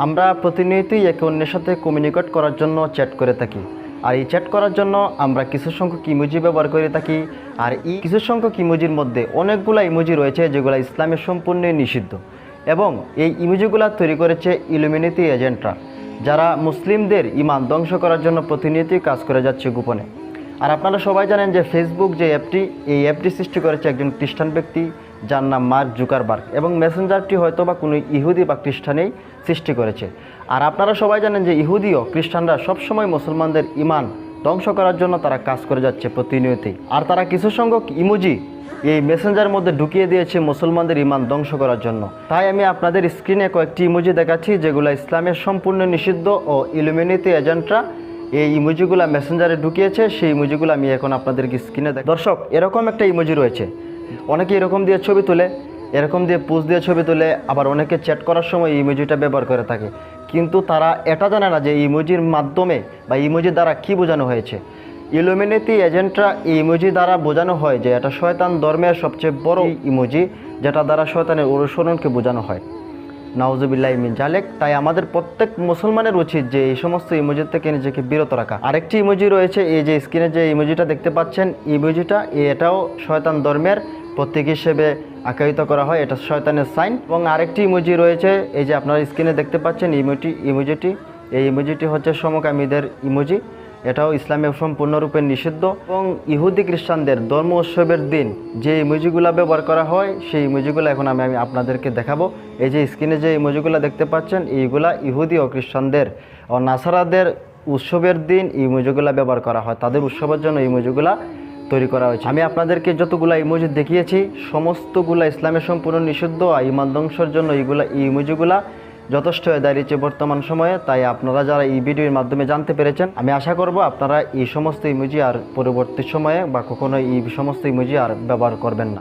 আমরা প্রতিনিয়তই একে অন্যের সাথে কমিউনিকেট করার জন্য চ্যাট করে থাকি। আর এই চ্যাট করার জন্য আমরা কিছু সংখ্যক ইমোজি ব্যবহার করে থাকি। আর এই কিছু সংখ্যক ইমোজির মধ্যে অনেকগুলো ইমোজি রয়েছে যেগুলো ইসলামের সম্পূর্ণই নিষিদ্ধ, এবং এই ইমোজিগুলো তৈরি করেছে ইলুমিনেটি এজেন্টরা, যারা মুসলিমদের ঈমান ধ্বংস করার জন্য প্রতিনিয়তই কাজ করে যাচ্ছে গোপনে। আর আপনারা সবাই জানেন যে ফেসবুক যে অ্যাপটি, এই অ্যাপটি সৃষ্টি করেছে একজন খ্রিস্টান ব্যক্তি যার নাম মার্ক জুকারবার্গ, এবং মেসেঞ্জারটি হয়তো বা কোনো ইহুদি বা খ্রিস্টানেই সৃষ্টি করেছে। আর আপনারা সবাই জানেন যে ইহুদি ও খ্রিস্টানরা সবসময় মুসলমানদের ঈমান ধ্বংস করার জন্য তারা কাজ করে যাচ্ছে প্রতিনিয়তই। আর তারা কিছু সংখ্যক ইমোজি এই মেসেঞ্জারের মধ্যে ঢুকিয়ে দিয়েছে মুসলমানদের ঈমান ধ্বংস করার জন্য। তাই আমি আপনাদের স্ক্রিনে কয়েকটি ইমোজি দেখাচ্ছি যেগুলো ইসলামের সম্পূর্ণ নিষিদ্ধ, ও ইলুমিনেটি এজেন্টরা এই ইমোজিগুলো মেসেঞ্জারে ঢুকিয়েছে। সেই ইমোজিগুলো আমি এখন আপনাদেরকে স্ক্রিনে দেখ। দর্শক, এরকম একটা ইমোজি রয়েছে। অনেকে এরকম দিয়ে ছবি তোলে, এরকম দিয়ে পোজ দিয়ে ছবি তোলে, আবার অনেকে চ্যাট করার সময় এই ইমোজিটা ব্যবহার করে থাকে। কিন্তু তারা এটা জানে না যে ইমোজির মাধ্যমে বা ইমোজি দ্বারা কী বোঝানো হয়েছে। ইলুমিনেটি এজেন্টরা এই ইমোজি দ্বারা বোঝানো হয় যে এটা শয়তান ধর্মের সবচেয়ে বড় ইমোজি, যেটা দ্বারা শয়তানের অনুসরণকে বোঝানো হয়। নাউজুবিল্লাহ মিন জালেক। তাই আমাদের প্রত্যেক মুসলমানের উচিত যে এই সমস্ত ইমোজি থেকে নিজেকে বিরত রাখা। আরেকটি ইমোজি রয়েছে, এই যে স্ক্রিনে যে ইমোজিটা দেখতে পাচ্ছেন, ইমোজিটা এটাও শয়তান ধর্মের প্রতীক হিসেবে আখ্যায়িত করা হয়, এটা শয়তানের সাইন। এবং আরেকটি ইমোজি রয়েছে, এই যে আপনারা স্ক্রিনে দেখতে পাচ্ছেন ইমোজিটি, এই ইমোজিটি হচ্ছে সমকামীদের ইমোজি। এটাও ইসলামে সম্পূর্ণরূপে নিষিদ্ধ। এবং ইহুদি খ্রিস্টানদের ধর্ম উৎসবের দিন যে ইমোজিগুলো ব্যবহার করা হয়, সেই ইমোজিগুলো এখন আমি আপনাদেরকে দেখাবো। এই যে স্ক্রিনে যে ইমোজিগুলো দেখতে পাচ্ছেন, এইগুলা ইহুদি ও খ্রিস্টানদের ও নাসারাদের উৎসবের দিন এই ইমোজিগুলো ব্যবহার করা হয়। তাদের উৎসবের জন্য ইমোজিগুলা তৈরি করা হয়েছে। আমি আপনাদেরকে যতগুলো ইমোজি দেখিয়েছি সমস্তগুলো ইসলামের সম্পূর্ণ নিষিদ্ধ, আর ঈমান ধ্বংসের জন্য এই ইমোজিগুলা যথেষ্ট হয়ে দাঁড়িয়েছে বর্তমান সময়ে। তাই আপনারা যারা এই ভিডিওর মাধ্যমে জানতে পেরেছেন, আমি আশা করব আপনারা এই সমস্ত ইমোজি আর পরবর্তী সময়ে বা কখনো এই সমস্ত ইমোজি আর ব্যবহার করবেন না।